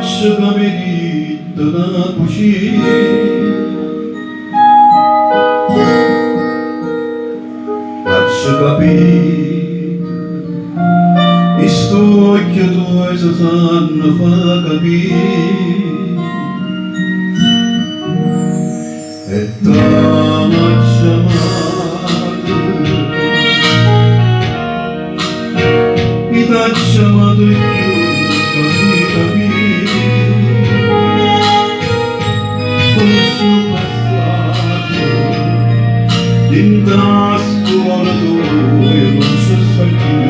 faccia meritto da cucina, faccia capire, e sto occhio tuo si sanno fa capire, e t'amaccia amato, mi t'accia amato e più capire, col suo passato, dentro scuola tua io non so più.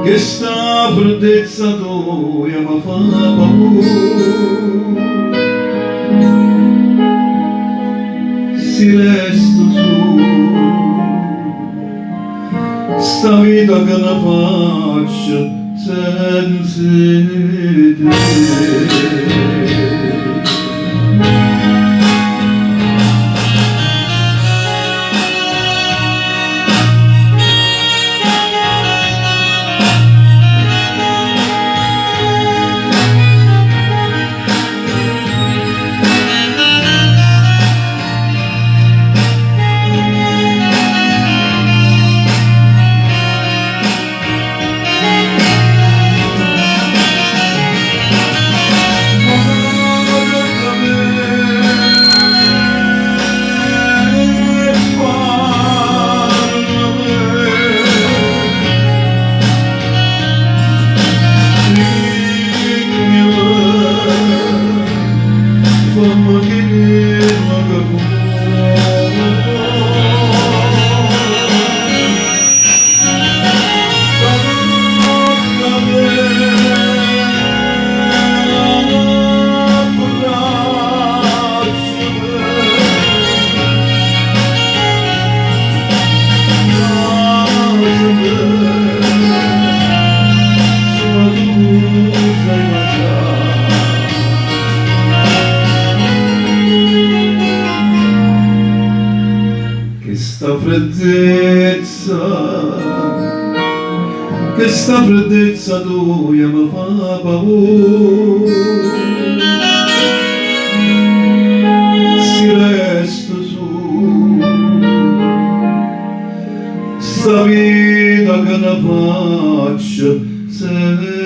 Che sta freddezza tua mi fa paura, si resta su sta vita che la faccio senza te. Che sta freddezza tua mi fa paura, si resta su sta vita che ne faccio senza te.